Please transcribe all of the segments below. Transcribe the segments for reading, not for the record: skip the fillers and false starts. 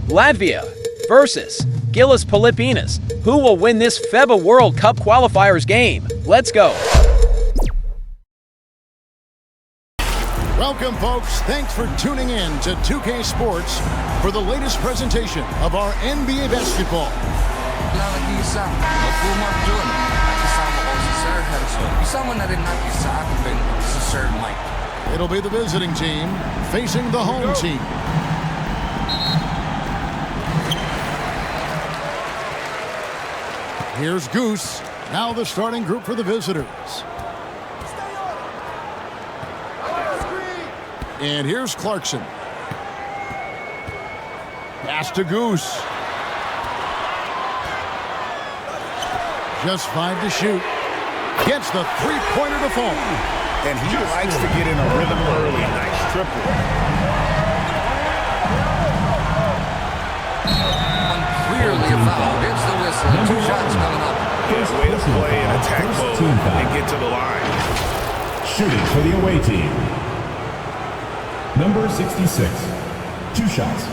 Latvia versus GILAS Pilipinas. Who will win this FIBA World Cup qualifiers game? Let's go. Welcome, folks. Thanks for tuning in to 2K Sports for the latest presentation of our NBA basketball. It'll be the visiting team facing the home team. Here's Goose, now the starting group for the visitors. And here's Clarkson. Pass to Goose. Just 5 to shoot. Gets the three-pointer to fall. And he likes to get in a rhythm early. Nice triple. Clearly a foul. Gives the whistle. 2 shots coming up. His way to play and attack mode and get to the line. Shooting for the away team. Number 66. 2 shots.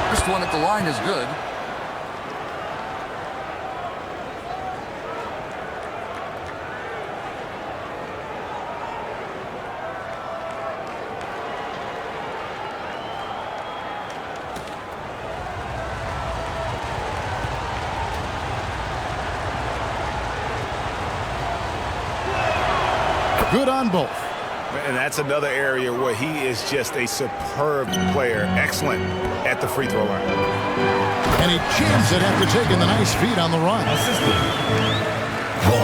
First one at the line is good. Good on both. And that's another area where he is just a superb player. Excellent at the free throw line. And he jams it after taking the nice feed on the run.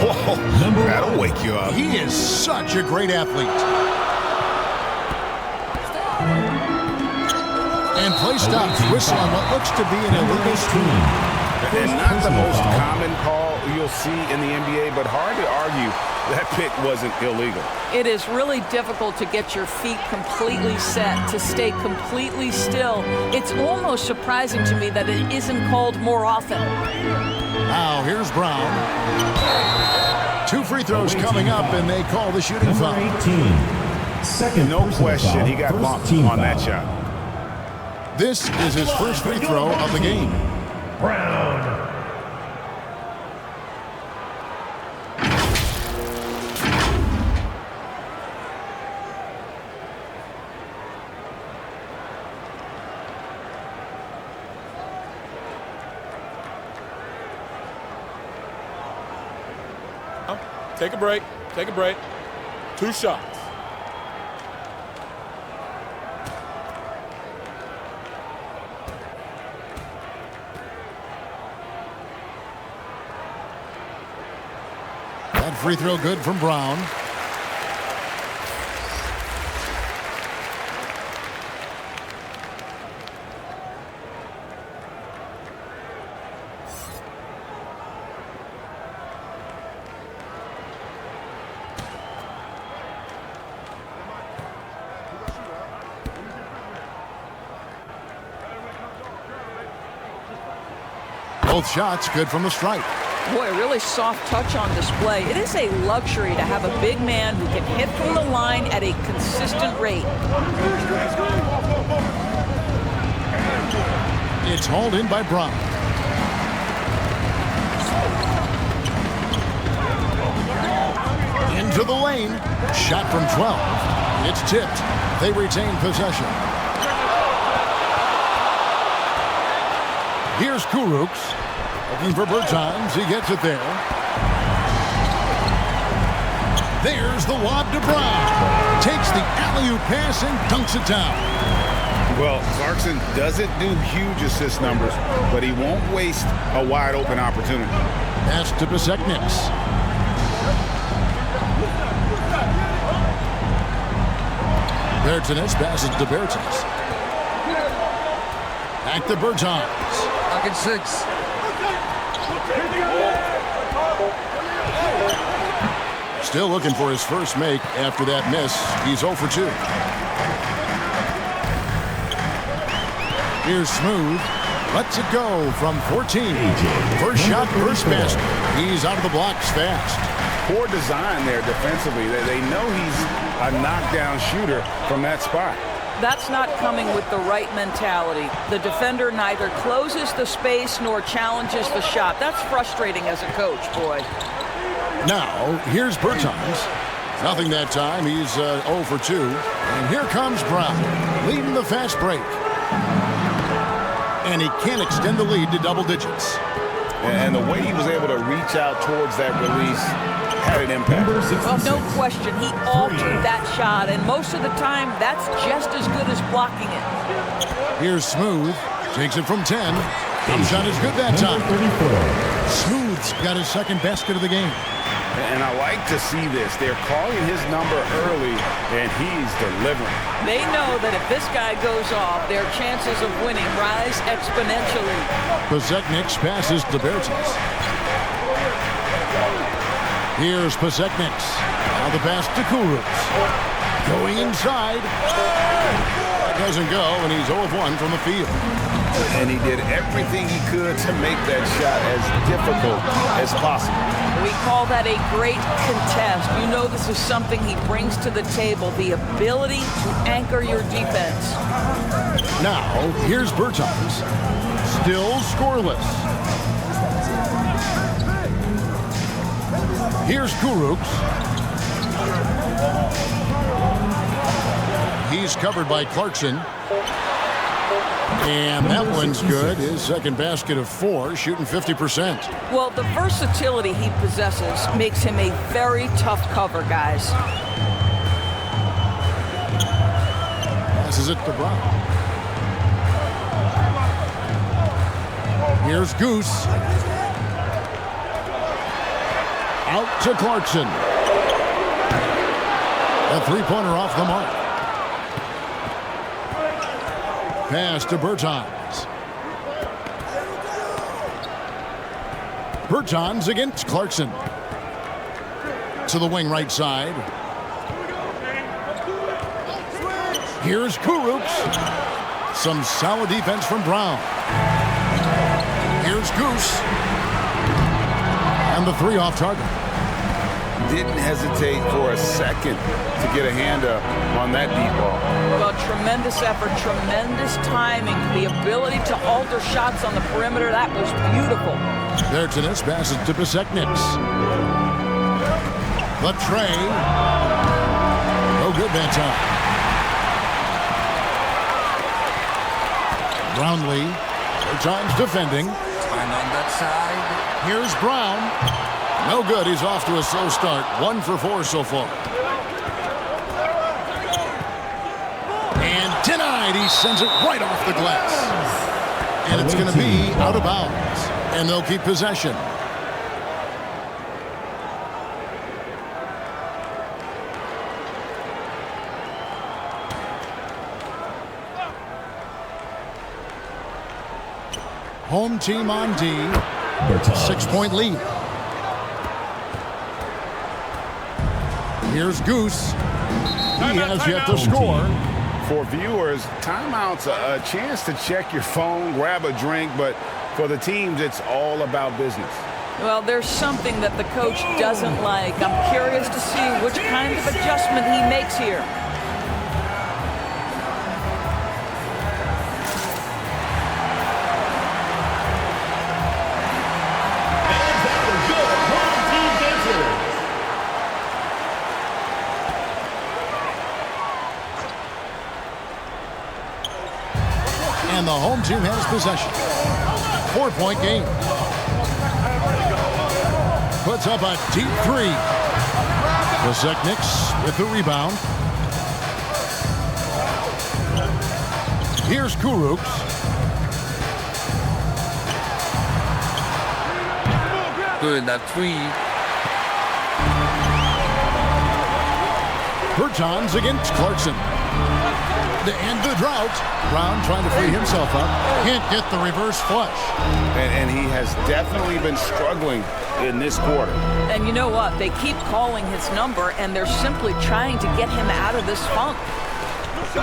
Whoa, that'll wake you up. He is such a great athlete. And play stops. Whistle on what looks to be an illegal screen. And not the most common call you'll see in the NBA, but hard to argue that pick wasn't illegal. It is really difficult to get your feet completely set, to stay completely still. It's almost surprising to me that it isn't called more often. Now here's Brown. 2 free throws coming up, and they call the shooting foul. 18. Second, no question, he got bumped on that shot. This is his first free throw of the game. Brown. Take a break. Take a break. 2 shots. That free throw good from Brown. Both shots good from the stripe. Boy, a really soft touch on display. It is a luxury to have a big man who can hit from the line at a consistent rate. It's hauled in by Brown. Into the lane. Shot from 12. It's tipped. They retain possession. Here's Kuruks. Looking for Bertans. He gets it there. There's the lob to Brown. Takes the alley-oop pass and dunks it down. Well, Clarkson doesn't do huge assist numbers, but he won't waste a wide-open opportunity. Pass to Besekniks. Bertans passes to Bertans. Back to Bertans. Pocket 6. Still looking for his first make after that miss. He's 0 for 2. Here's Smooth. Lets it go from 14. First shot, first basket. He's out of the blocks fast. Poor design there defensively. They know he's a knockdown shooter from that spot. That's not coming with the right mentality. The defender neither closes the space nor challenges the shot. That's frustrating as a coach, boy. Now, here's Bertans. Nothing that time. He's 0 for 2. And here comes Brown, leading the fast break. And he can't extend the lead to double digits. And the way he was able to reach out towards that release had an impact. Well, no question. He altered that shot, and most of the time, that's just as good as blocking it. Here's Smooth. Takes it from 10. Jump shot is good that time. Smooth's got his second basket of the game. And I like to see this. They're calling his number early, and he's delivering. They know that if this guy goes off, their chances of winning rise exponentially. Pasekniks passes to Bertans. Here's Pasekniks. Now the pass to Kurucs. Going inside. Doesn't go, and he's 0 of 1 from the field. And he did everything he could to make that shot as difficult as possible. We call that a great contest. You know this is something he brings to the table, the ability to anchor your defense. Now, here's Bertans. Still scoreless. Here's Kurucs. He's covered by Clarkson. And that one's good. His second basket of 4, shooting 50%. Well, the versatility he possesses makes him a very tough cover, guys. Passes it to Brown. Here's Goose. Out to Clarkson. A three-pointer off the mark. Pass to Bertans. Bertans against Clarkson. To the wing right side. Here's Kurucs. Some solid defense from Brown. Here's Goose. And the 3 off target. Didn't hesitate for a second to get a hand up on that deep ball. Well, tremendous effort, tremendous timing, the ability to alter shots on the perimeter. That was beautiful. Bertans passes to Pasekniks. Latre. No good that time. Brownlee. 4 times defending. And on that side. Here's Brown. No good. He's off to a slow start. 1 for 4 so far. And denied. He sends it right off the glass. And it's going to be out of bounds. And they'll keep possession. Home team on D. 6-point lead. Here's Goose. He has yet to score. For viewers, timeout's a chance to check your phone, grab a drink, but for the teams, it's all about business. Well, there's something that the coach doesn't like. I'm curious to see which kind of adjustment he makes here. And the home team has possession. 4-point game. Puts up a deep 3. Pasekniks with the rebound. Here's Kurucs. Good, that 3. Bertans against Clarkson. To end the drought, Brown trying to free himself up. Can't get the reverse flush. And he has definitely been struggling in this quarter. And you know what? They keep calling his number, and they're simply trying to get him out of this funk.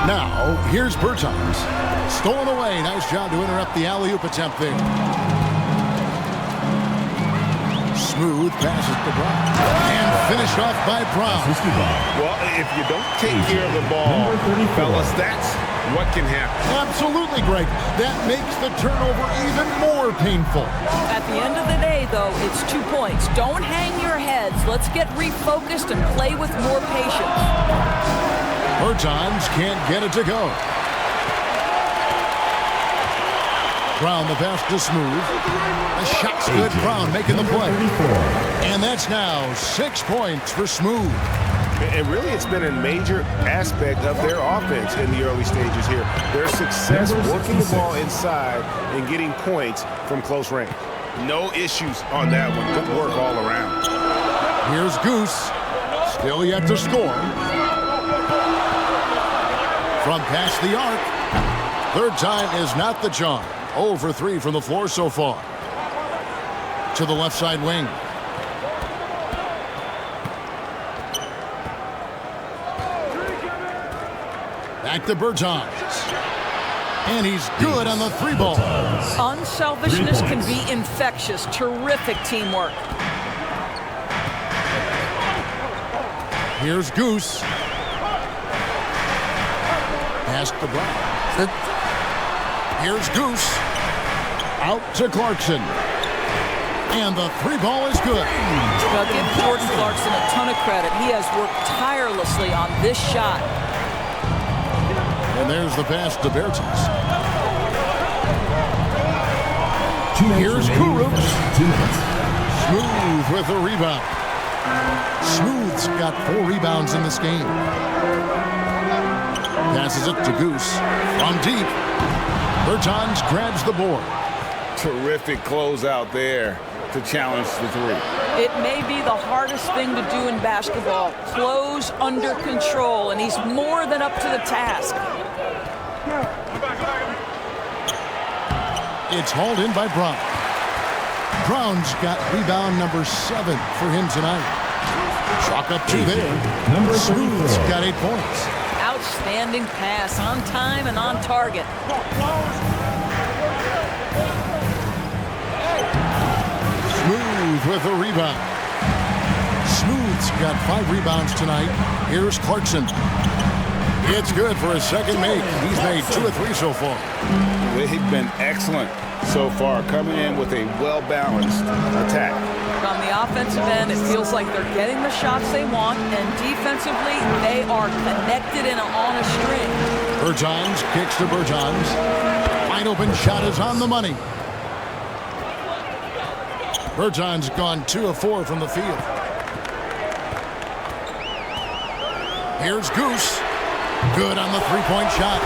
Now, here's Bertans. Stolen away. Nice job to interrupt the alley-oop attempt there. Smooth passes to Brown. And finished off by Brown. Well, if you don't take care of the ball, fellas, that's what can happen. Absolutely, Greg. That makes the turnover even more painful. At the end of the day, though, it's 2 points. Don't hang your heads. Let's get refocused and play with more patience. Bertans can't get it to go. Brown the pass to Smooth. The shot's good. Brown making the play. And that's now 6 points for Smooth. And really, it's been a major aspect of their offense in the early stages here. Their success working the ball inside and getting points from close range. No issues on that one. Good work all around. Here's Goose. Still yet to score. From past the arc. Third time is not the charm. 0 for 3 from the floor so far. To the left side wing. Back to Bertans. And he's good on the 3 ball. Unselfishness can be infectious. Terrific teamwork. Here's Goose. Pass to Brown. Here's Goose. Out to Clarkson. And the 3 ball is good. Now give Jordan Clarkson a ton of credit. He has worked tirelessly on this shot. And there's the pass to Bertans. Here's Kurucs. Smooth with a rebound. Smooth's got 4 rebounds in this game. Passes it to Goose. From deep. Bertans grabs the board. Terrific closeout there to challenge the 3. It may be the hardest thing to do in basketball. Close under control, and he's more than up to the task. It's hauled in by Brown. Brown's got rebound number 7 for him tonight. Chalk up 2 there. Smooth's got 8 points. Outstanding pass, on time and on target. Smooth with a rebound. Smooth's got 5 rebounds tonight. Here's Clarkson. It's good for his second make. He's made 2 of 3 so far. They've been excellent so far, coming in with a well-balanced attack. On the offensive end, it feels like they're getting the shots they want, and defensively, they are connected and on a string. Bertans kicks to Bertans. Wide open shot is on the money. Bertans gone 2 of 4 from the field. Here's Goose. Good on the 3-point shot.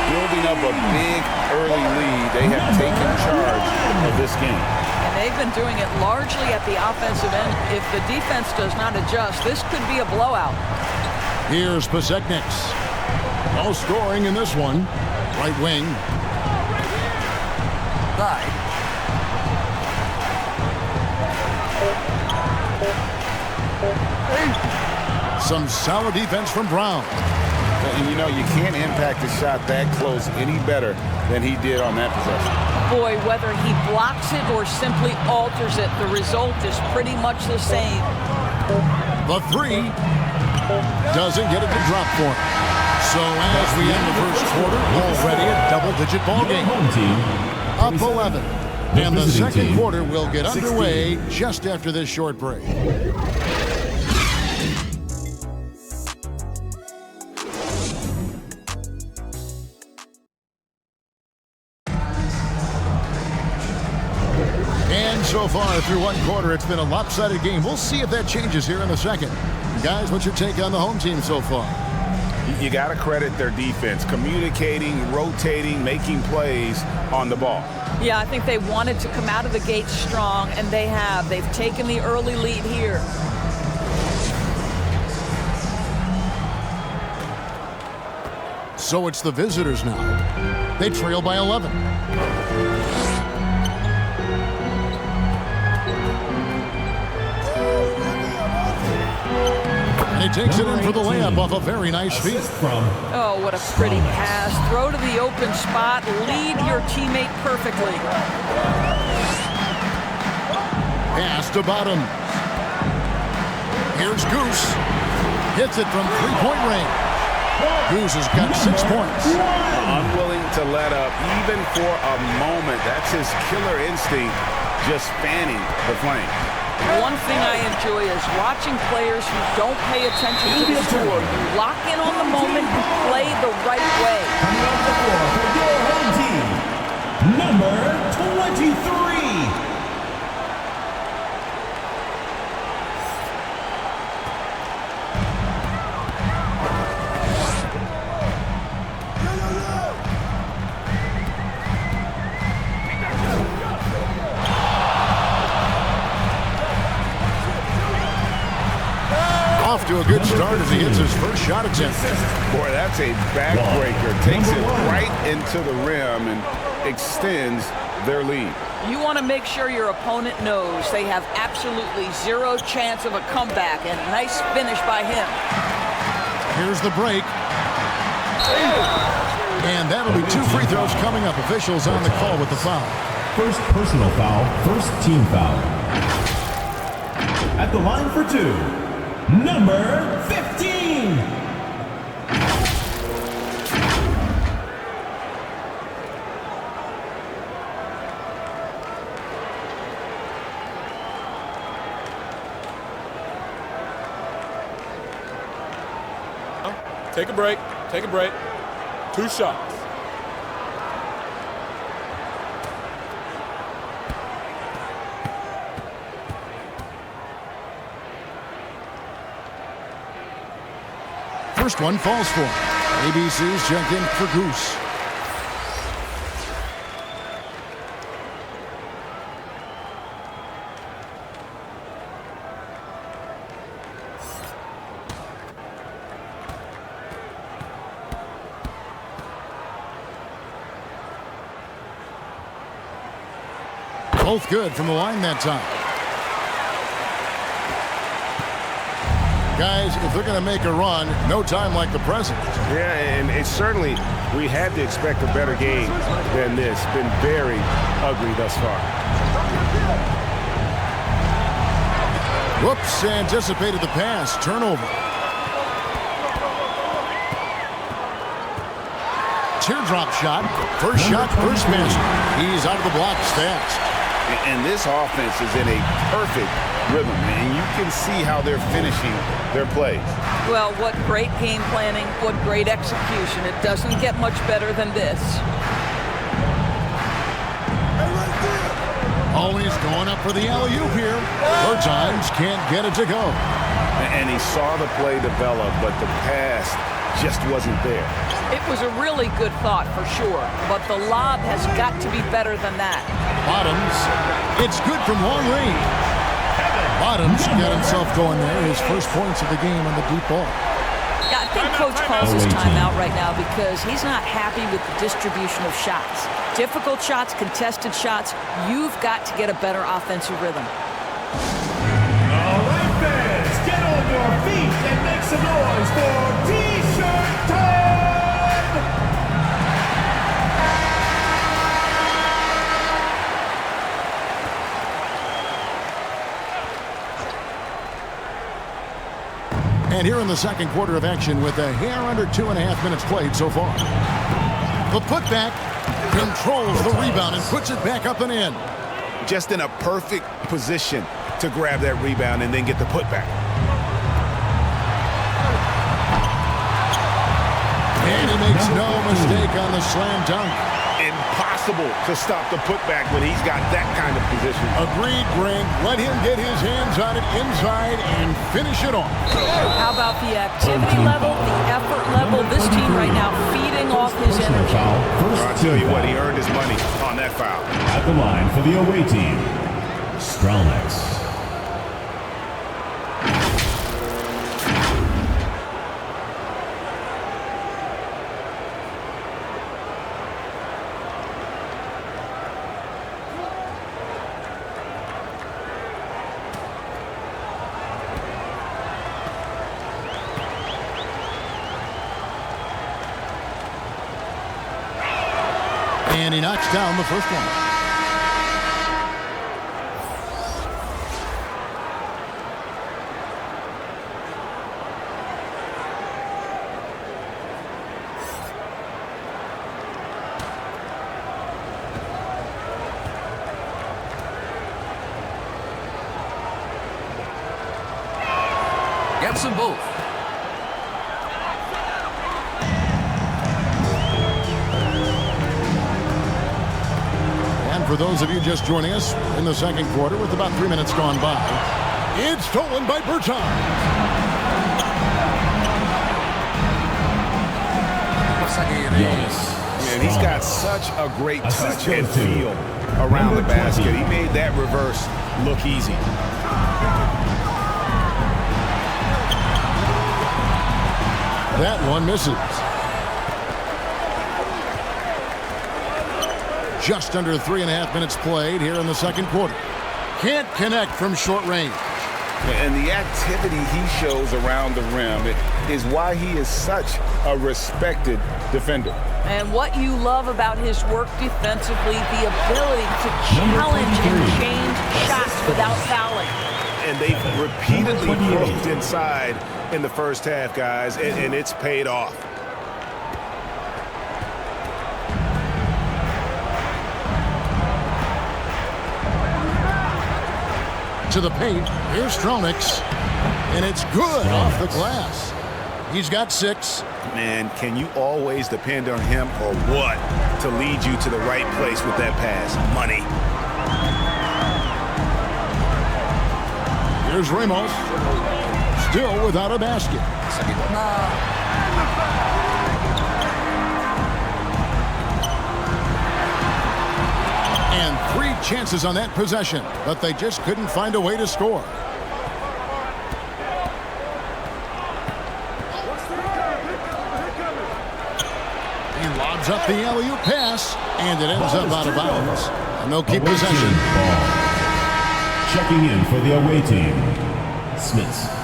Building up a big early lead. They have taken charge of this game. And they've been doing it largely at the offensive end. If the defense does not adjust, this could be a blowout. Here's Pasechniks. No scoring in this one. Right wing. Side. Some solid defense from Brown. And you know, you can't impact a shot that close any better than he did on that possession. Boy, whether he blocks it or simply alters it, the result is pretty much the same. The 3 doesn't get it to drop for him. So as we end the first quarter, already a double-digit ball game. Up 11. And the second quarter will get underway just after this short break. And so far through one quarter, it's been a lopsided game. We'll see if that changes here in a second. Guys, what's your take on the home team so far? You got to credit their defense, communicating, rotating, making plays on the ball. Yeah, I think they wanted to come out of the gate strong, and they have. They've taken the early lead here. So it's the visitors now. They trail by 11. And he takes it in for the layup off a very nice feed. Oh, what a pretty pass. Throw to the open spot. Lead your teammate perfectly. Pass to Bottom. Here's Goose. Hits it from three-point range. Goose has got 6 points. Unwilling to let up even for a moment. That's his killer instinct, just fanning the flame. One thing I enjoy is watching players who don't pay attention to the score. You lock in on the moment and play the right way. Coming off the floor for your home team, number 23. Off to a good start as he hits his first shot attempt. Boy, that's a backbreaker. Takes it right into the rim and extends their lead. You want to make sure your opponent knows they have absolutely zero chance of a comeback, and nice finish by him. Here's the break. And that'll be 2 free throws coming up. Officials on the call with the foul. First personal foul, first team foul. At the line for 2. Number 15. Take a break. Take a break. 2 shots. First one falls for him. ABC's check in for Goose. Both good from the line that time. Guys, if they're going to make a run, no time like the present. Yeah, and it's certainly, we had to expect a better game than this. Been very ugly thus far. Whoops, anticipated the pass. Turnover. Teardrop shot. First shot, first miss. He's out of the blocks fast. And this offense is in a perfect rhythm, and you can see how they're finishing their plays. Well, what great game planning, what great execution. It doesn't get much better than this. Always going up for the alley-oop here. Third times can't get it to go. And he saw the play develop, but the pass just wasn't there. It was a really good thought for sure, but the lob has got to be better than that. Bottoms. It's good from long range. Bottoms got himself going there. His first points of the game on the deep ball. Yeah, I think Coach calls his timeout right now because he's not happy with the distribution of shots. Difficult shots, contested shots. You've got to get a better offensive rhythm. All right, fans, get on your feet and make some noise for T-shirt time! And here in the second quarter of action with a hair under 2.5 minutes played so far. The putback controls the rebound and puts it back up and in. Just in a perfect position to grab that rebound and then get the putback. And he makes no mistake on the slam dunk. Impossible to stop the putback when he's got that kind of position. Agreed, Greg. Let him get his hands on it inside and finish it off. How about the activity level, the effort level? This team right now feeding off his energy. I'll tell you what, he earned his money on that foul. At the line for the away team, Standngs. And he knocks down the first one. Gets them both. And for those of you just joining us in the second quarter with about 3 minutes gone by, it's stolen by Berton. And he's got such a great touch and feel around the basket. He made that reverse look easy. That one misses. Just under 3.5 minutes played here in the second quarter. Can't connect from short range. And the activity he shows around the rim is why he is such a respected defender. And what you love about his work defensively, the ability to challenge and change shots without fouling. And they've repeatedly closed inside in the first half, guys, and it's paid off. To the paint, here's Standngs, and it's good off the glass. He's got 6. Man, can you always depend on him or what to lead you to the right place with that pass? Money. Here's Ramos, still without a basket. And 3 chances on that possession, but they just couldn't find a way to score. He lobs up the alley-oop pass, and it ends up out of bounds. And they'll keep possession. Checking in for the away team, Smith.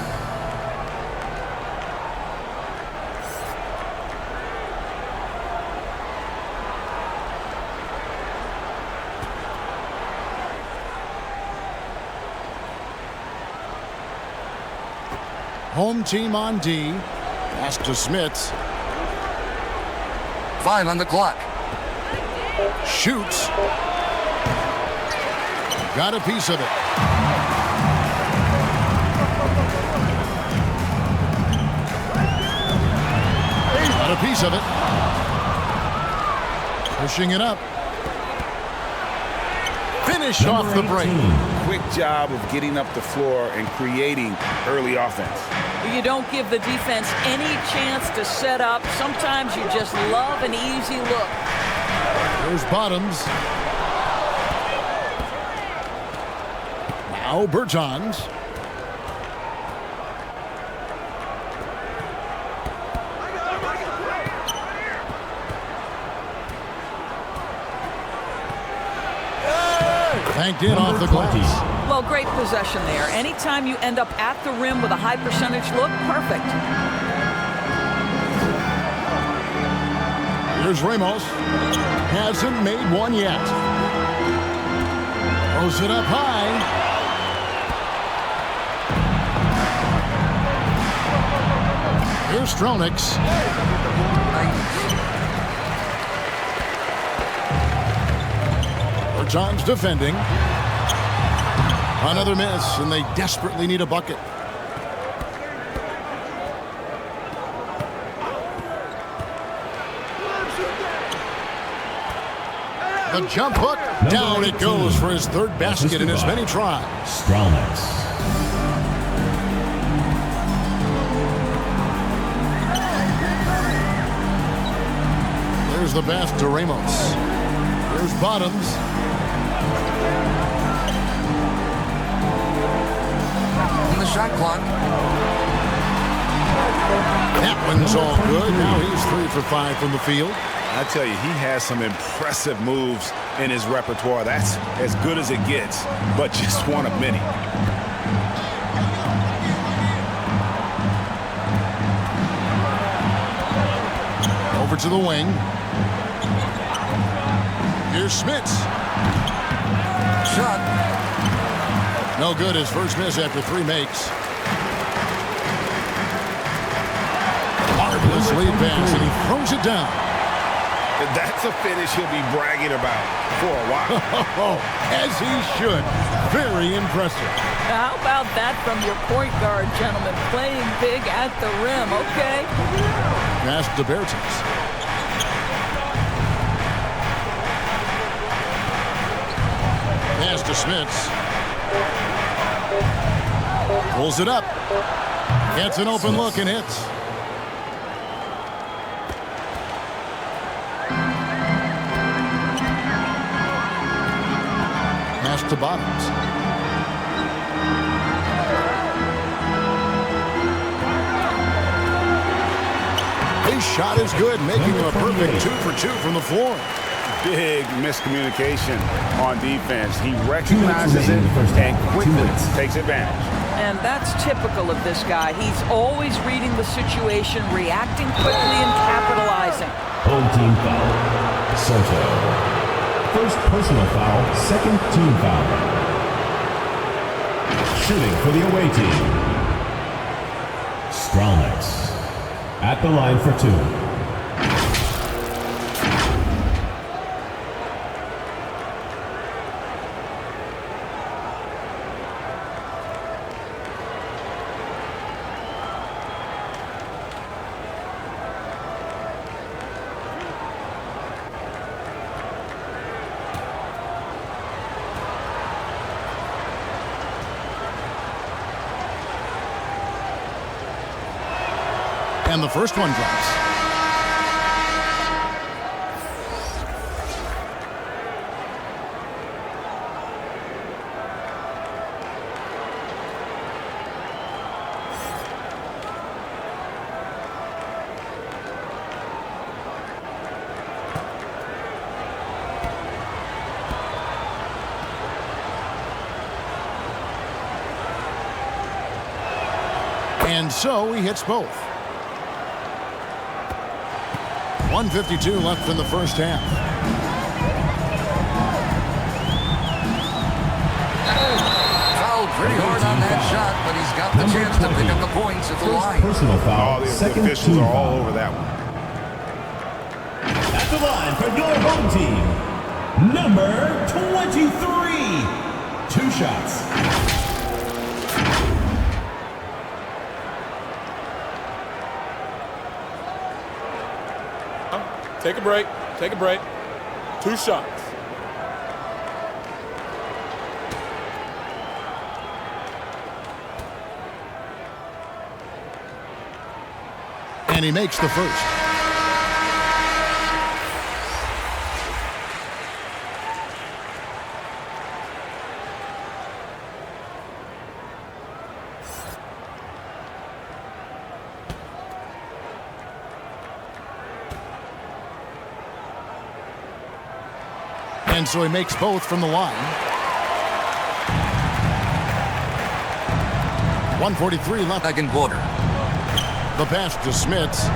Home team on D. Pass to Smith. 5 on the clock. Shoots. Got a piece of it. Got a piece of it. Pushing it up. Finish off the break. Quick job of getting up the floor and creating early offense. You don't give the defense any chance to set up. Sometimes you just love an easy look. There's Bottoms. Now Bertans. Banked in off the glass. Well, great possession there. Anytime you end up at the rim with a high percentage look, perfect. Here's Ramos. Hasn't made one yet. Throws it up high. Here's Standngs. Bertans defending. Another miss, and they desperately need a bucket. The jump hook. Down it goes for his 3rd basket in as many tries. Standngs. There's the pass to Ramos. Here's Bottoms. On the shot clock. That one's all good. Now he's 3 for 5 from the field. I tell you, he has some impressive moves in his repertoire. That's as good as it gets, but just one of many. Over to the wing. Here's Smits. Shot. No good. His first miss after 3 makes. Marvelous lead pass, and he throws it down. That's a finish he'll be bragging about for a while. As he should. Very impressive. How about that from your point guard, gentlemen? Playing big at the rim, okay? Pass to Bertens. Pass to Smits. Pulls it up. Gets an open look and hits. Pass to Bottoms. His shot is good, making him a perfect 2 for 2 from the floor. Big miscommunication on defense. He recognizes it and quickly takes advantage. And that's typical of this guy. He's always reading the situation, reacting quickly and capitalizing. Home team foul. Soto. First personal foul, second team foul. Shooting for the away team. Standngs at the line for 2. And the first one drops. And so he hits both. 1:52 left in the first half. Fouled pretty hard on that shot, but he's got the chance to pick up the points at the line. Personal foul, The second officials team are all foul. over that one. At the line for your home team, number 23. 2 shots. Take a break. Take a break. 2 shots. And he makes the first. And so he makes both from the line. 1:43 left. Second quarter. The pass to Smits.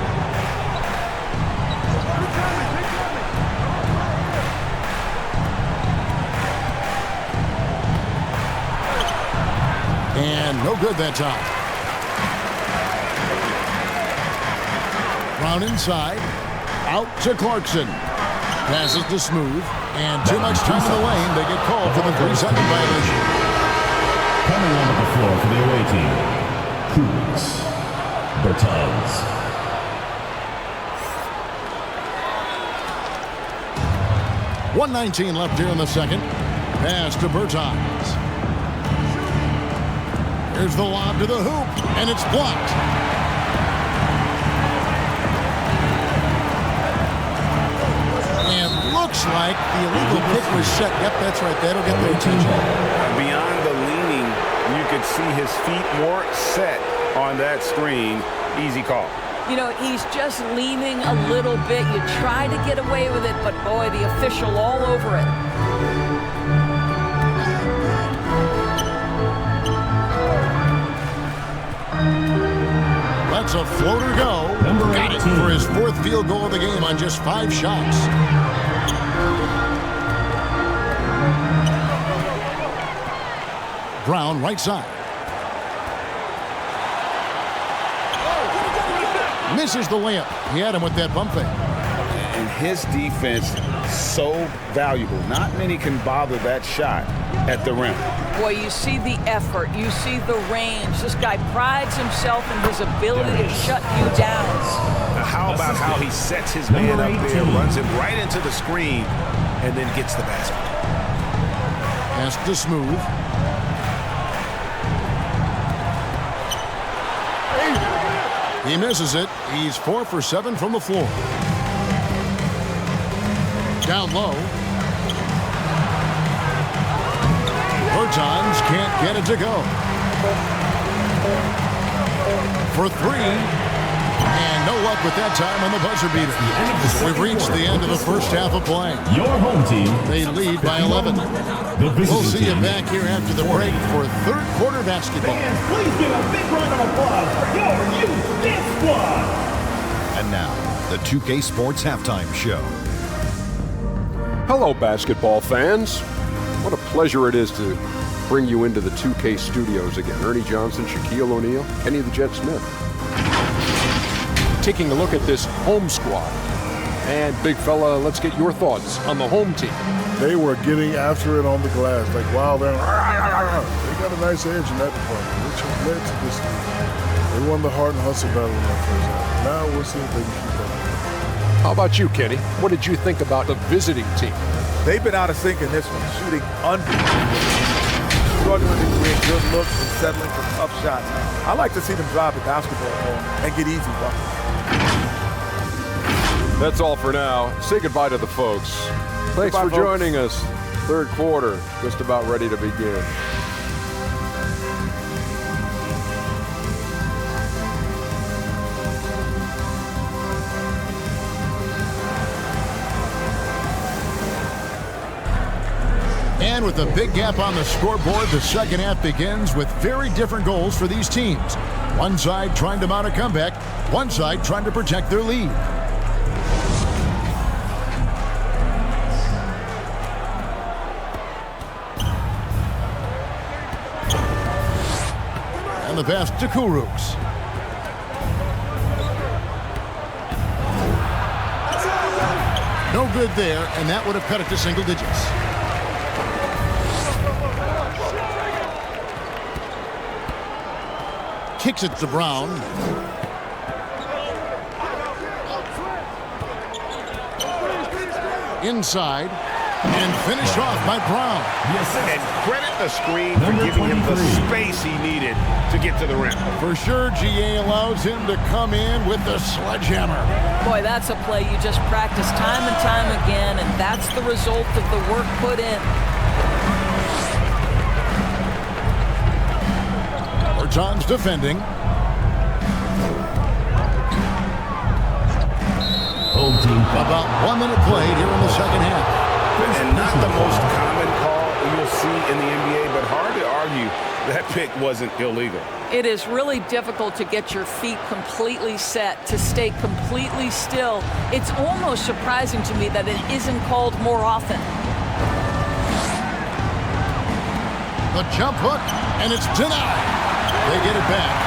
And no good that time. Brown inside. Out to Clarkson. Passes to Smooth. And too much time in the lane. They get called for the 3-second violation. Coming onto the floor for the away team, Cruz, Bertans. .119 left here in the second. Pass to Bertans. Here's the lob to the hoop, and it's blocked. And looks like the illegal kick was set. Yep, that's right. That'll get their attention. Beyond the leaning, you could see his feet more set on that screen. Easy call. You know, he's just leaning a little bit. You try to get away with it, but boy, the official all over it. That's a floater go. Got it for his 4th field goal of the game on just 5 shots. Brown, right side. Misses the layup. He had him with that bump fake. And his defense, so valuable. Not many can bother that shot at the rim. Boy, you see the effort. You see the range. This guy prides himself in his ability to shut you down. Now, how about how he sets his man up there, runs him right into the screen, and then gets the basket. Pass to Smooth. He misses it. He's 4 for 7 from the floor. Down low. Bertans can't get it to go. For 3. And no luck with that time on the buzzer beater. We've reached the end of the first half of play. Your home team. They lead by 11. We'll see you back here after the break for third quarter basketball. Fans, please give a big round of applause for your youth dance squad. And now, the 2K Sports Halftime Show. Hello, basketball fans. What a pleasure it is to bring you into the 2K studios again. Ernie Johnson, Shaquille O'Neal, Kenny the Jet Smith. Taking a look at this home squad. And big fella, let's get your thoughts on the home team. They were getting after it on the glass. Like, wow, they got a nice edge in that department, which has led to this. They won the heart and hustle battle in that first half. Now we'll see if they can keep up. How about you, Kenny? What did you think about the visiting team? They've been out of sync in this one, shooting under. Struggling to create good looks and settling for tough shots. I like to see them drive the basketball more and get easy buckets. That's all for now. Say goodbye to the folks. Thanks for joining us. Third quarter, just about ready to begin. And with a big gap on the scoreboard, the second half begins with very different goals for these teams. One side trying to mount a comeback, one side trying to protect their lead. And the pass to Kuruks. No good there, and that would have cut it to single digits. Kicks it to Brown. Inside. And finished off by Brown. And credit the screen for giving him the space he needed to get to the rim. For sure, GA allows him to come in with the sledgehammer. Boy, that's a play you just practice time and time again, and that's the result of the work put in. Bertans defending. Home team. About 1 minute played here in the second half. And not the most common call you'll see in the NBA, but hard to argue that pick wasn't illegal. It is really difficult to get your feet completely set, to stay completely still. It's almost surprising to me that it isn't called more often. The jump hook, and it's denied. They get it back.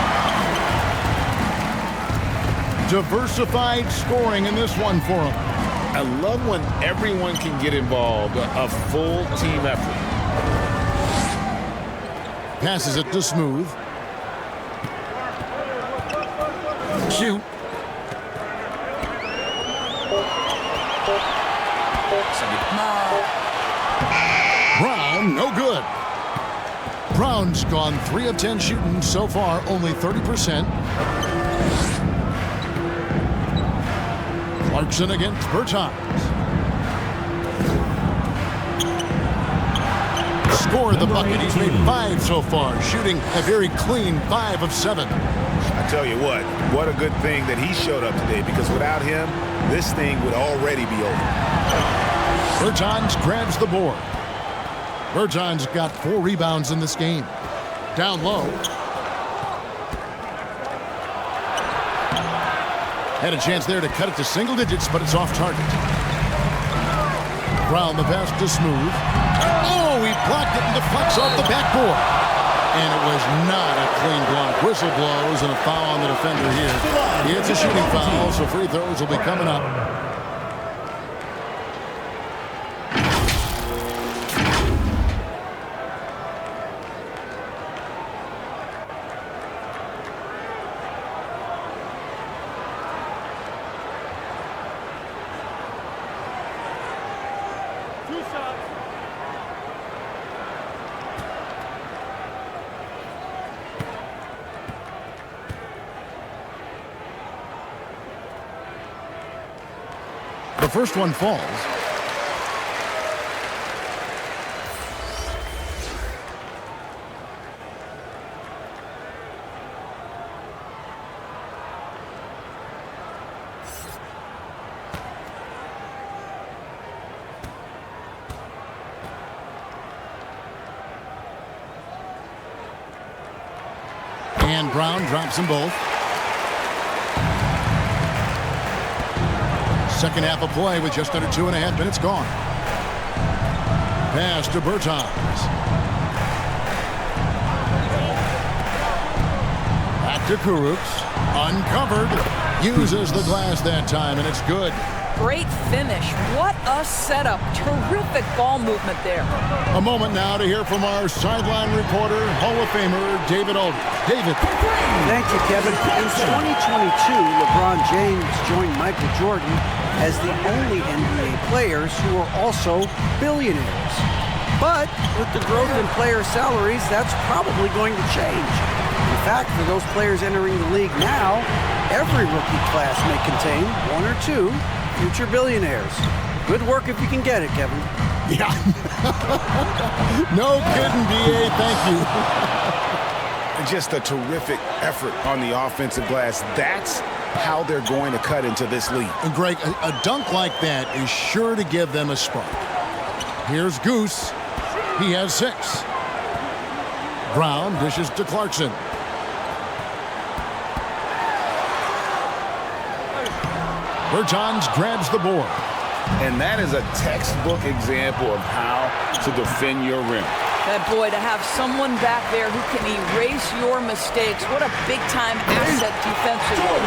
Diversified scoring in this one for them. I love when everyone can get involved, a full team effort. Passes it to Smooth. Shoot. Brown, no good. Brown's gone 3 of 10 shooting so far, only 30%. Clarkson against Bertans. Scored the bucket. He's made 5 so far, shooting a very clean 5 of 7. I tell you what a good thing that he showed up today, because without him, this thing would already be over. Bertans grabs the board. Bertans got 4 rebounds in this game. Down low. Had a chance there to cut it to single digits, but it's off target. Brown the pass to Smooth. Oh, he blocked it and deflects off the backboard. And it was not a clean block. Whistle blows and a foul on the defender here. It's a shooting foul, so free throws will be coming up. The first one falls. And Brown drops them both. Second half of play with just under 2.5 minutes gone. Pass to Bertans. Back to Kurucs. Uncovered. Uses the glass that time, and it's good. Great finish. What a setup. Terrific ball movement there. A moment now to hear from our sideline reporter, Hall of Famer David Aldridge. David. Thank you, Kevin. In 2022, LeBron James joined Michael Jordan as the only NBA players who are also billionaires. But with the growth in player salaries, that's probably going to change. In fact, for those players entering the league now, every rookie class may contain one or two future billionaires. Good work if you can get it, Kevin. Yeah. No kidding, BA. Thank you. Just a terrific effort on the offensive glass. That's how they're going to cut into this league. And Greg, a dunk like that is sure to give them a spark. Here's Goose. He has 6. Brown dishes to Clarkson. Bertans grabs the board. And that is a textbook example of how to defend your rim. That boy, to have someone back there who can erase your mistakes, what a big-time asset defensively.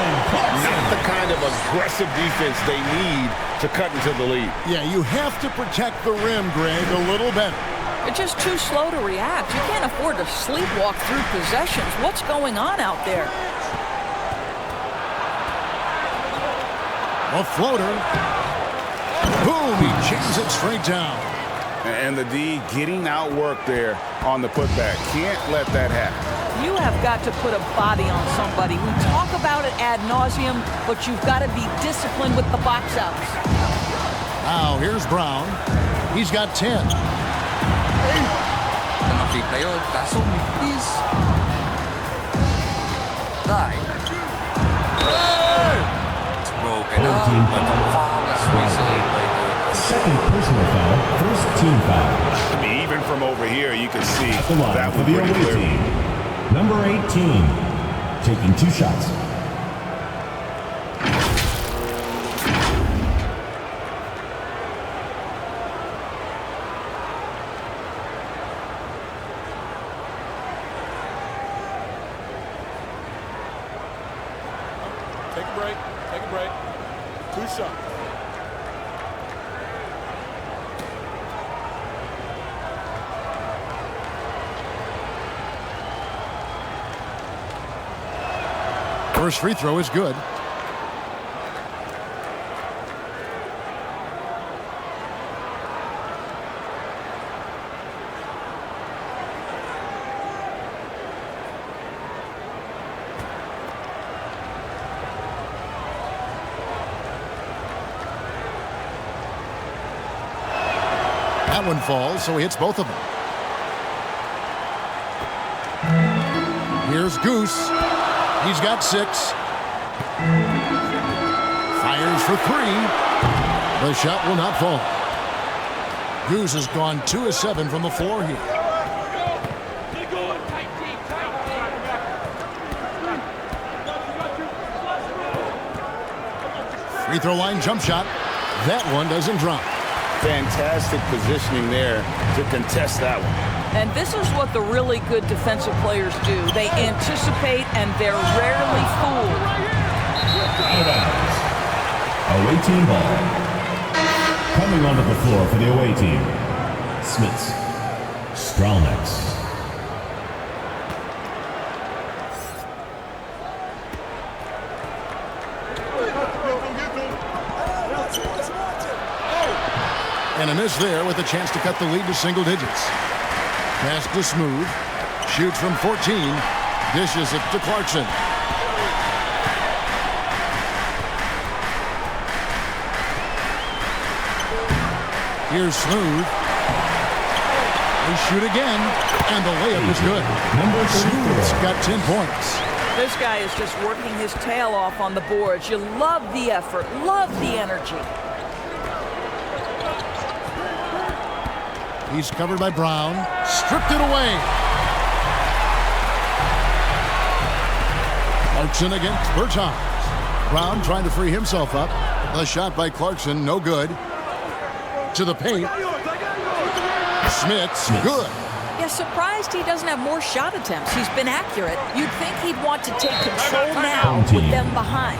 Not the kind of aggressive defense they need to cut into the lead. Yeah, you have to protect the rim, Greg, a little better. They're just too slow to react. You can't afford to sleepwalk through possessions. What's going on out there? A floater. Boom, he jams it straight down. And the D getting outworked there on the putback. Can't let that happen. You have got to put a body on somebody. We talk about it ad nauseum, but you've got to be disciplined with the box outs. Now, here's Brown. He's got 10. Player, paso, please. 9. It's broken up, but the foul is whistled. Second personal foul, first team foul. I mean, even from over here, you can see At the line that for was the pretty away clear. team. Number 18, taking 2 shots. Take a break. Take a break. 2 shots. First free throw is good. That one falls, so he hits both of them. Here's Goose. He's got 6. Fires for 3. The shot will not fall. Goose has gone 2 of 7 from the floor here. Free throw line jump shot. That one doesn't drop. Fantastic positioning there to contest that one. And this is what the really good defensive players do. They anticipate, and they're rarely fooled. Away team ball. Coming onto the floor for the away team, Smits, Standngs. And a miss there with a chance to cut the lead to single digits. Pass to Smooth. Shoots from 14. Dishes it to Clarkson. Here's Smooth. They shoot again. And the layup is good. Smooth's got 10 points. This guy is just working his tail off on the boards. You love the effort, love the energy. He's covered by Brown. Stripped it away. Clarkson against Bertans. Brown trying to free himself up. The shot by Clarkson, no good. To the paint. Smits, good. Yeah, surprised he doesn't have more shot attempts. He's been accurate. You'd think he'd want to take control now with them behind.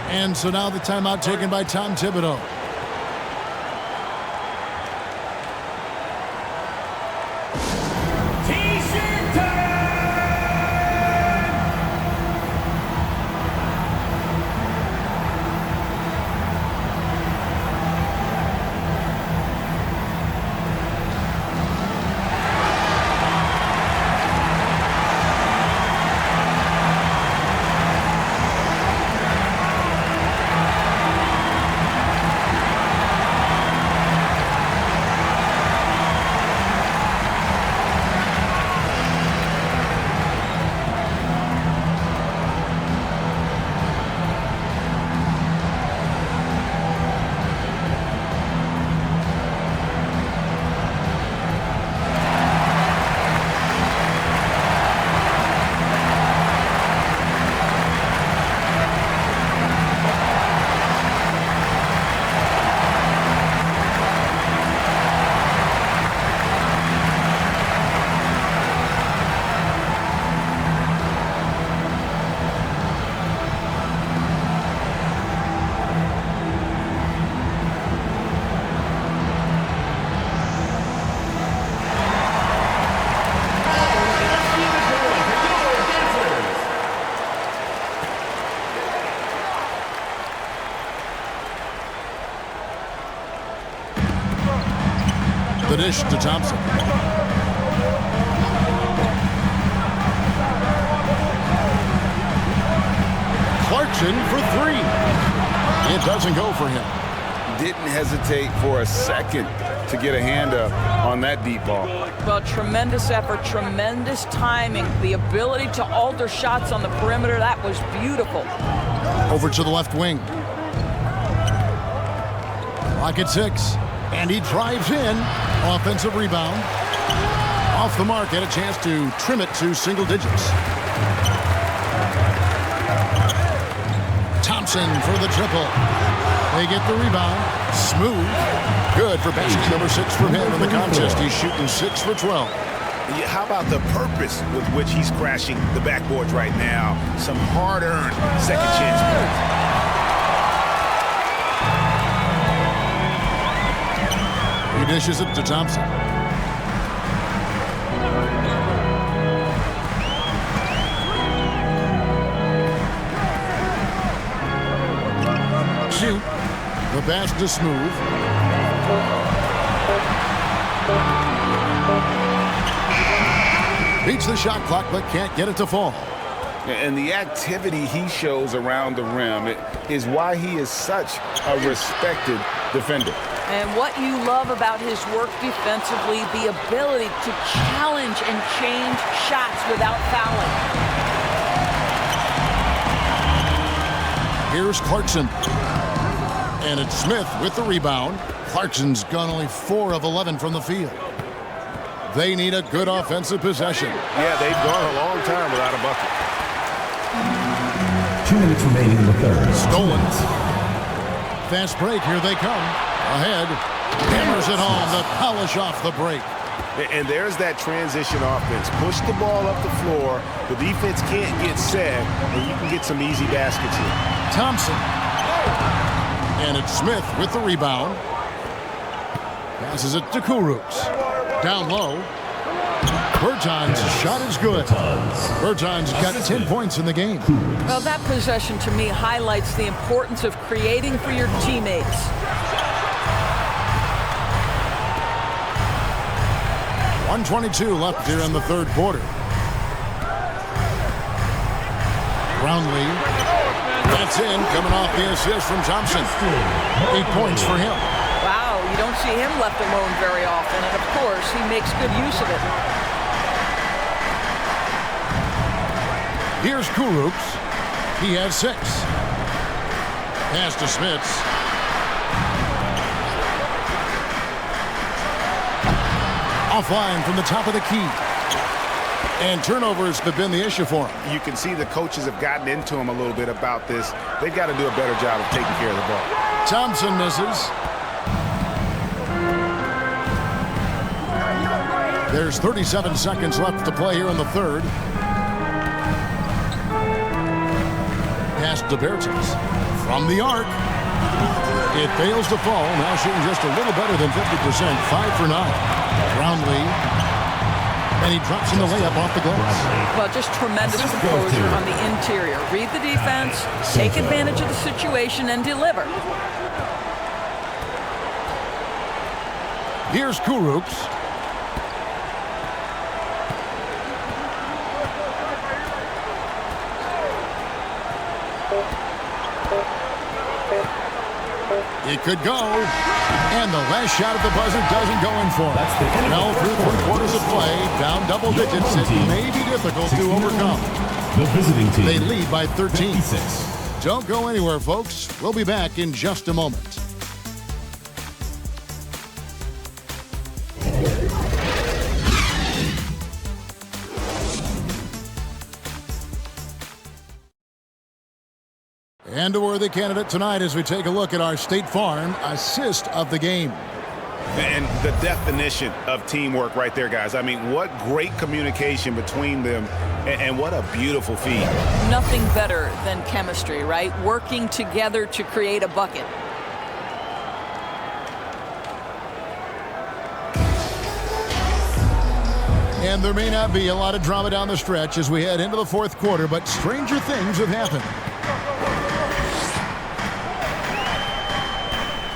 And so now the timeout taken by Tom Thibodeau. The dish to Thompson. Clarkson for three. It doesn't go for him. Didn't hesitate for a second to get a hand up on that deep ball. Well, tremendous effort, tremendous timing. The ability to alter shots on the perimeter, that was beautiful. Over to the left wing. Clock at 6. And he drives in. Offensive rebound. Off the mark, had a chance to trim it to single digits. Thompson for the triple. They get the rebound. Smooth. Good for basket number 6 from him in the contest. He's shooting 6 for 12. Yeah, how about the purpose with which he's crashing the backboards right now? Some hard-earned second chance points. He dishes it to Thompson. Shoot. The pass to Smooth. Beats the shot clock, but can't get it to fall. And the activity he shows around the rim is why he is such a respected defender. And what you love about his work defensively, the ability to challenge and change shots without fouling. Here's Clarkson. And it's Smith with the rebound. Clarkson's gone only 4 of 11 from the field. They need a good offensive possession. Yeah, they've gone a long time without a bucket. 2 minutes remaining in the third. Stolen. Fast break, here they come. Ahead. Hammers it home to polish off the break. And there's that transition offense. Push the ball up the floor. The defense can't get set, and you can get some easy baskets here. Thompson. And it's Smith with the rebound. Passes it to Kurucs. Down low. Berton's shot is good. Berton's got 10 points in the game. Well, that possession to me highlights the importance of creating for your teammates. .122 left here in the third quarter. Brownlee. That's in, coming off the assist from Thompson. 8 points for him. Wow, you don't see him left alone very often, and of course, he makes good use of it. Here's Kurucs. He has 6. Pass to Smits. Offline from the top of the key. And turnovers have been the issue for him. You can see the coaches have gotten into him a little bit about this. They've got to do a better job of taking care of the ball. Thompson misses. There's 37 seconds left to play here in the third. Pass to Bertens. From the arc. It fails to fall. Now shooting just a little better than 50%. 5 for 9. Brownlee. And he drops in the layup off the glass. Well, just tremendous composure on the interior. Read the defense, take advantage of the situation, and deliver. Here's Kurucs. It could go. And the last shot at the buzzer doesn't go in for it. Now through 3 quarters of play, down double digits, it may be difficult to overcome. The visiting team. They lead by 13. 56. Don't go anywhere, folks. We'll be back in just a moment. And a worthy candidate tonight as we take a look at our State Farm assist of the game. And the definition of teamwork right there, guys. I mean, what great communication between them, and what a beautiful feed. Nothing better than chemistry, right? Working together to create a bucket. And there may not be a lot of drama down the stretch as we head into the fourth quarter, but stranger things have happened.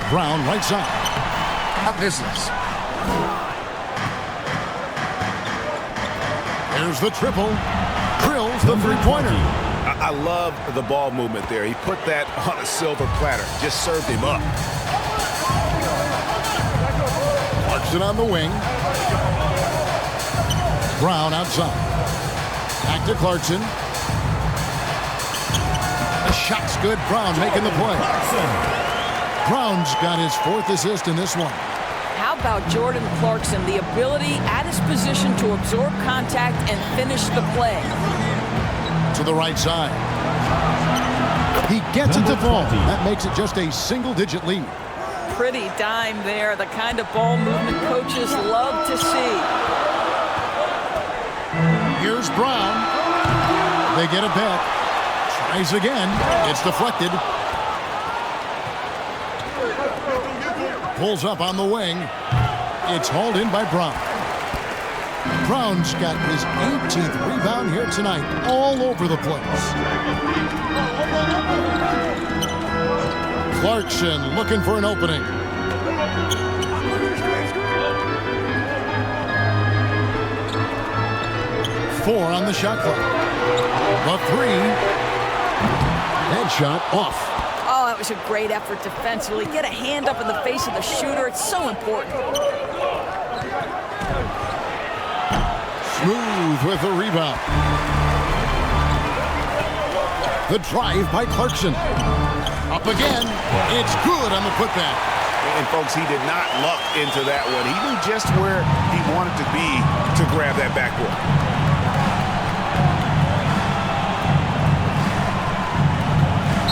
Brown right side. Not business. There's the triple. Drills the three-pointer. I love the ball movement there. He put that on a silver platter. Just served him up. Clarkson on the wing. Brown outside. Back to Clarkson. The shot's good. Brown making the play. Brown's got his 4th assist in this one. How about Jordan Clarkson? The ability at his position to absorb contact and finish the play. To the right side. He gets it to fall. That makes it just a single-digit lead. Pretty dime there. The kind of ball movement coaches love to see. Here's Brown. They get it back. Tries again. It's deflected. Pulls up on the wing. It's hauled in by Brown. Brown's got his 18th rebound here tonight, all over the place. Clarkson looking for an opening. Four on the shot clock. The 3. Headshot off. Oh, that was a great effort defensively. Get a hand up in the face of the shooter. It's so important. Smooth with the rebound. The drive by Clarkson. Up again. It's good on the putback. And, folks, he did not luck into that one. He knew just where he wanted to be to grab that backboard.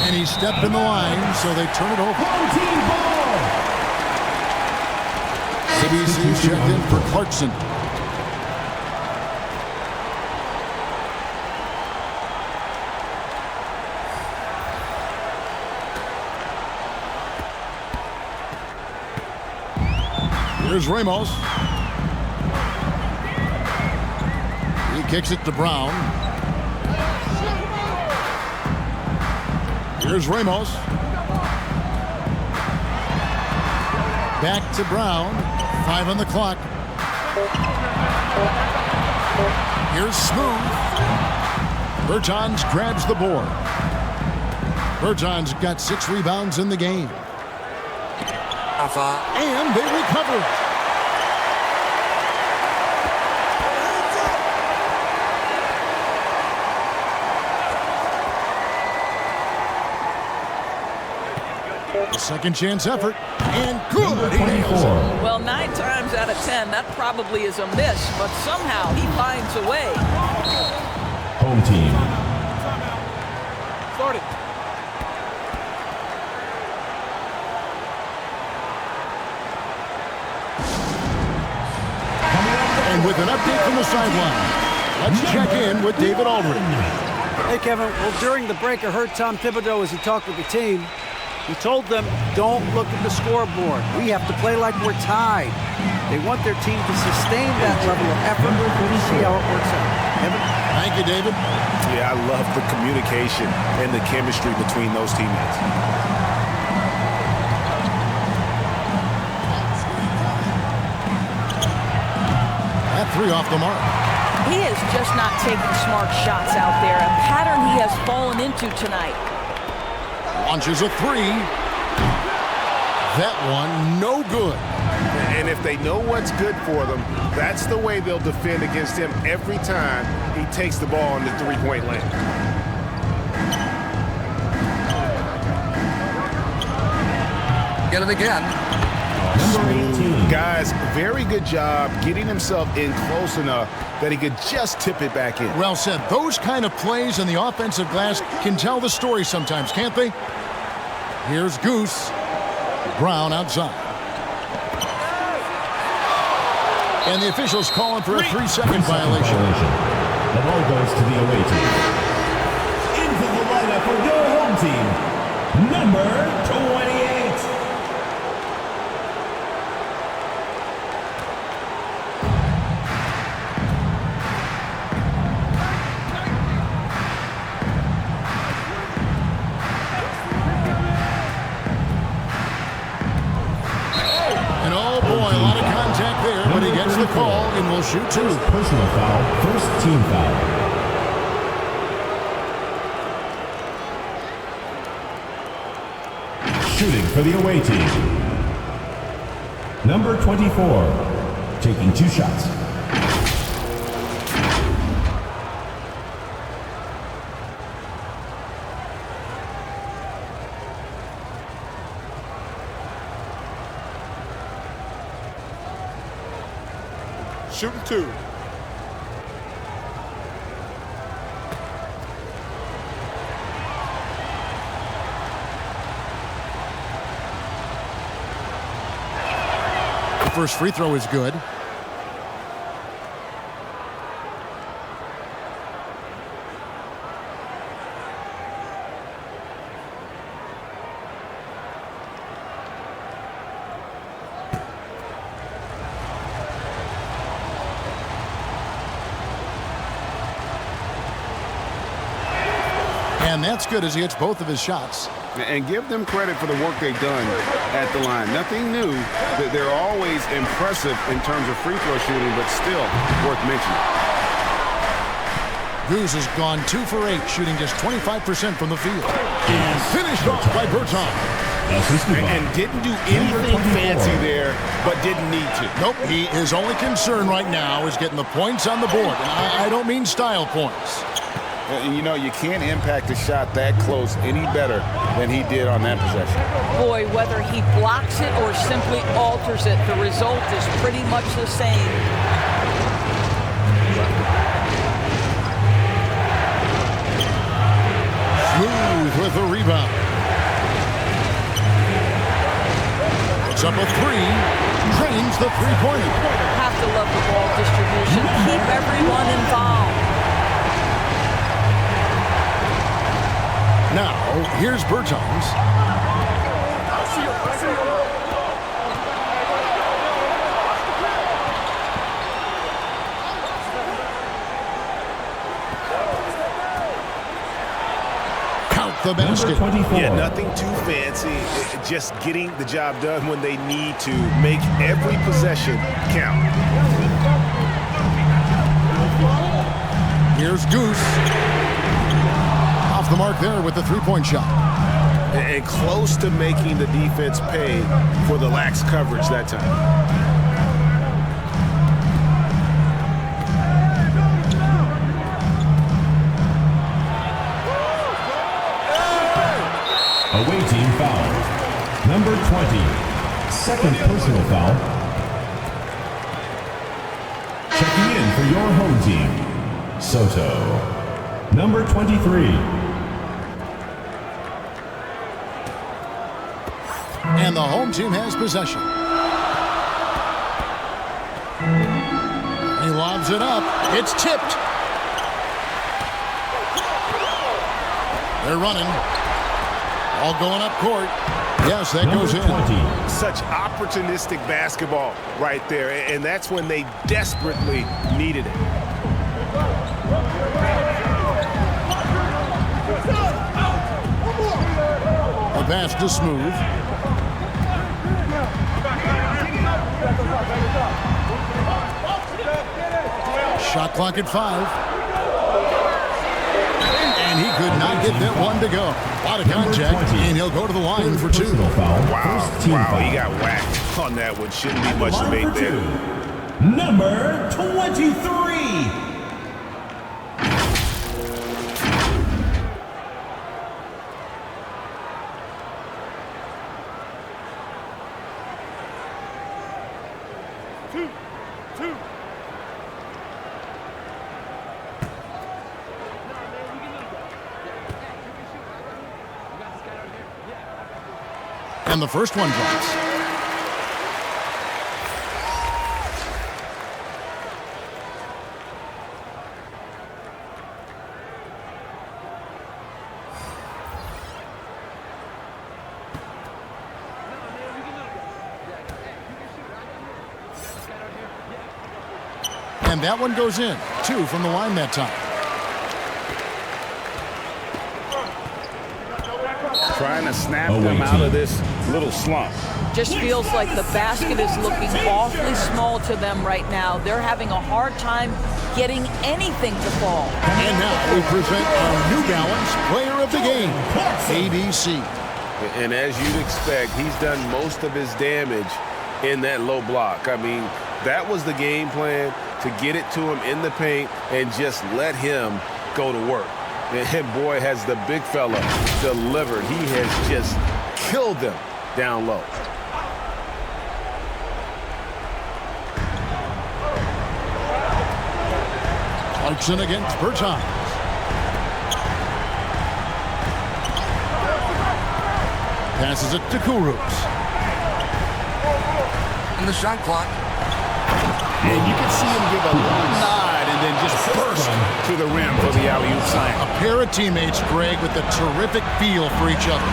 And he stepped in the line, so they turn it over. ABC's checked in for Clarkson. Here's Ramos. He kicks it to Brown. Here's Ramos. Back to Brown. 5 on the clock. Here's Smooth. Bertans grabs the board. Bertans got 6 rebounds in the game. And they recover. A second chance effort, and good. He nails it. Well, 9 times out of 10, that probably is a miss, but somehow he finds a way. Home team. Start it. And with an update from the sideline, let's check in with David Aldridge. Hey, Kevin. Well, during the break, I heard Tom Thibodeau as he talked with the team. He told them, don't look at the scoreboard. We have to play like we're tied. They want their team to sustain that level of effort. We'll see how it works out. Kevin? Thank you, David. Yeah, I love the communication and the chemistry between those teammates. That 3 off the mark. He is just not taking smart shots out there, a pattern he has fallen into tonight. Launches a 3. That one, no good. And if they know what's good for them, that's the way they'll defend against him every time he takes the ball in the 3-point lane. Get it again. Guys, very good job getting himself in close enough that he could just tip it back in. Well said. Those kind of plays in the offensive glass can tell the story sometimes, can't they? Here's Goose. Brown outside. And the officials calling for a 3-second violation. The ball goes to the away team. Into the lineup for your home team, number 28. But he gets the call and will shoot 2. Personal foul, first team foul. Shooting for the away team, number 24, taking 2 shots. Shooting 2. The first free throw is good. And that's good as he hits both of his shots. And give them credit for the work they've done at the line. Nothing new. They're always impressive in terms of free throw shooting, but still worth mentioning. Goose has gone 2 for 8, shooting just 25% from the field. And finished off by Bertans. And didn't do anything fancy there, but didn't need to. Nope, his only concern right now is getting the points on the board. And I don't mean style points. You know, you can't impact a shot that close any better than he did on that possession. Boy, whether he blocks it or simply alters it, the result is pretty much the same. Smooth with the rebound. Puts up a 3. Drains Drains the three-pointer. Have to love the ball distribution. Keep everyone involved. Now, here's Bertans. Count the basket. Yeah, nothing too fancy. Just getting the job done when they need to. Make every possession count. Here's Goose. Off the mark there with the three-point shot. And close to making the defense pay for the lax coverage that time. Away team foul. Number 20. Second personal foul. Checking in for your home team, Soto. Number 23. And the home team has possession. He lobs it up. It's tipped. They're running. All going up court. Yes, that goes in. Such opportunistic basketball right there, and that's when they desperately needed it. A pass to Smooth. Shot clock at 5. And he could not get that one to go. A lot of contact, and he'll go to the line for 2. Wow, he got whacked on that one. Shouldn't be much debate there. Number 23. And the first one drops. And that one goes in. 2 from the line that time. Trying to snap them out of this little slump. Just feels like the basket is looking awfully small to them right now. They're having a hard time getting anything to fall. And now we present our New Balance Player of the Game, ABC. And as you'd expect, he's done most of his damage in that low block. I mean, that was the game plan, to get it to him in the paint and just let him go to work. And boy, has the big fella delivered. He has just killed them down low. Clarkson against Bertans. Passes it to Kurucs. In the shot clock. And you can see him give a little nod and then just burst to the rim for the alley-oop slam. A pair of teammates, Greg, with a terrific feel for each other.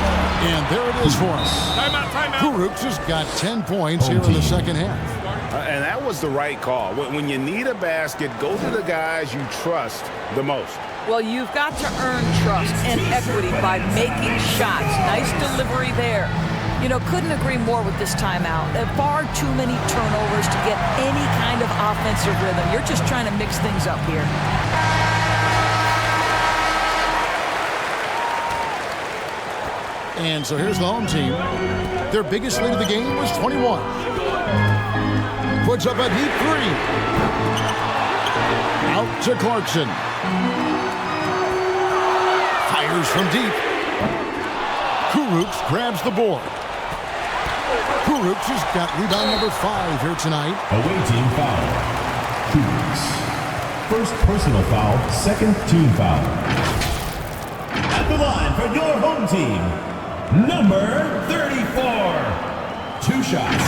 And there it is for him. Timeout, timeout. Kurucs has got 10 points here in the second half. And that was the right call. When you need a basket, go to the guys you trust the most. Well, you've got to earn trust and equity by making shots. Nice delivery there. You know, couldn't agree more with this timeout. Far too many turnovers to get any kind of offensive rhythm. You're just trying to mix things up here. And so here's the home team. Their biggest lead of the game was 21. Puts up a deep 3. Out to Clarkson. Fires from deep. Kurucs grabs the board. Kurucs has got rebound number 5 here tonight. Away team foul. Kurucs. First personal foul, second team foul. At the line for your home team, number 34. 2 shots.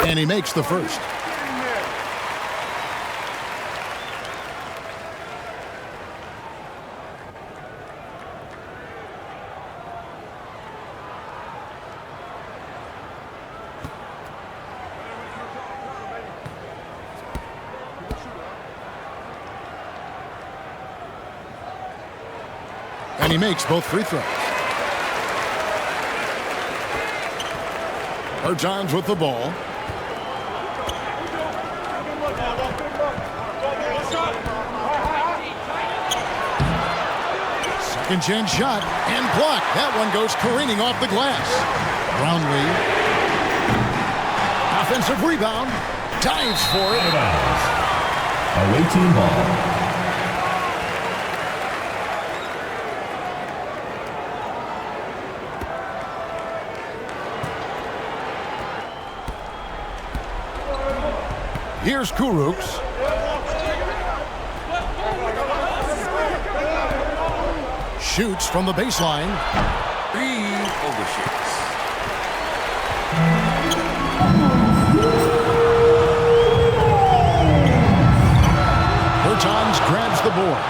And he makes the first. And he makes both free throws. Bertans with the ball. Second chance shot and blocked. That one goes careening off the glass. Brownlee. Offensive rebound. Dives for it. Away team ball. Here's Kuruks. Shoots from the baseline. He overshoots. Bertans grabs the board.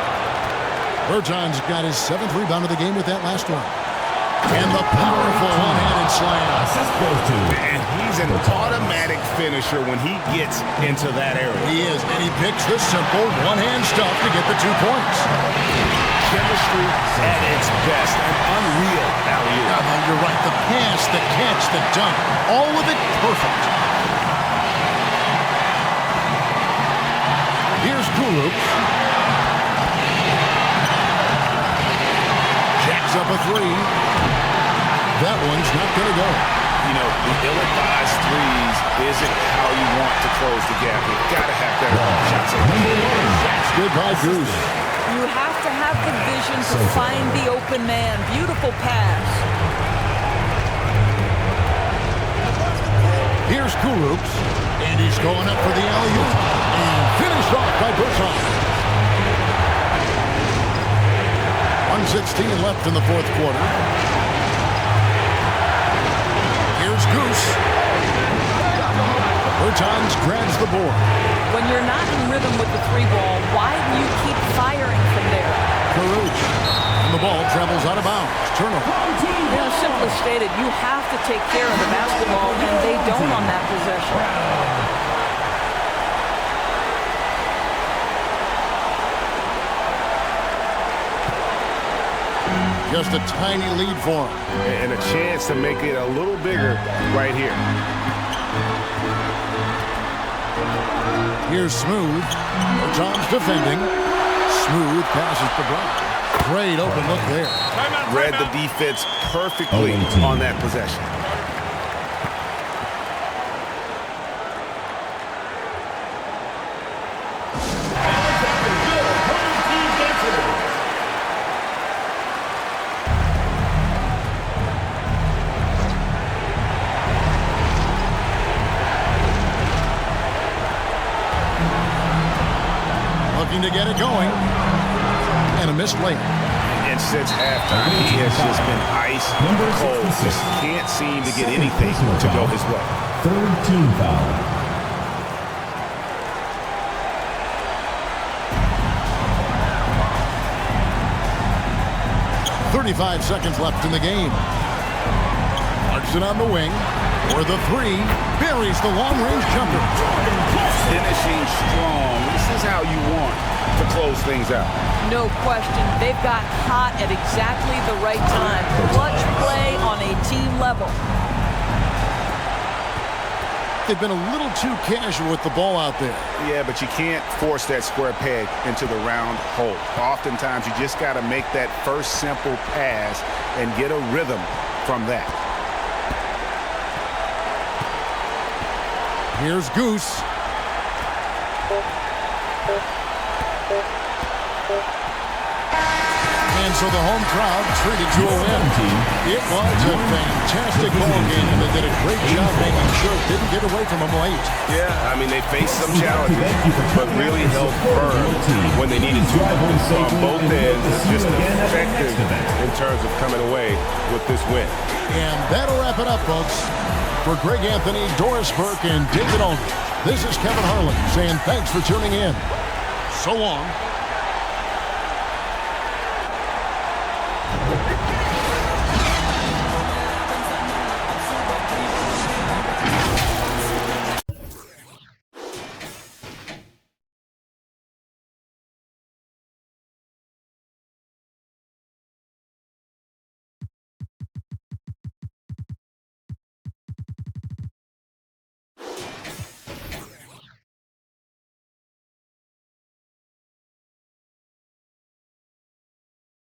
Bertans got his 7th rebound of the game with that last one. And the powerful one-handed slam. And he's an automatic finisher when he gets into that area. He is, and he picks the simple one-hand stuff to get the 2 points. Chemistry at its best. An unreal alley-oop. Oh, you're right. The pass, the catch, the dunk. All of it perfect. Here's Kuruks. Jacks up a 3. That one's not going to go. You know, the ill-advised threes isn't how you want to close the gap. You've got to have that shot. That's good by Goose. You have to have the vision to find the open man. Beautiful pass. Here's Kuruks, and he's going up for the alley-oop. And finished off by Bertans. 1:16 left in the 4th quarter. Here's Goose. Bertans grabs the board. When you're not in rhythm with the 3-ball, why do you keep firing from there? Kuruks. And the ball travels out of bounds. Turnover. You know, simply stated, you have to take care of the basketball, and they don't on that possession. Just a tiny lead for him. And a chance to make it a little bigger right here. Here's Smooth. Bertans defending. Smooth passes to Brown. Great open look there. Read the defense perfectly on that possession. To get it going. And a missed layup. And since halftime, he has just been ice cold. Just can't seem to get anything to go his way. 3rd team foul. .35 seconds left in the game. Clarkson on the wing. For the 3. Buries the long-range jumper. Finishing strong. This is how you want to close things out. No question. They've got hot at exactly the right time. Clutch play on a team level. They've been a little too casual with the ball out there. Yeah, but you can't force that square peg into the round hole. Oftentimes, you just got to make that first simple pass and get a rhythm from that. Here's Goose. And so the home crowd treated to a win. It was a fantastic ball game, and they did a great job making sure it didn't get away from them late. Yeah, I mean, they faced some challenges, but really held firm when they needed to. On both ends, just effective in terms of coming away with this win. And that'll wrap it up, folks. For Greg Anthony, Doris Burke, and David Aldridge, this is Kevin Harlan saying thanks for tuning in. So long.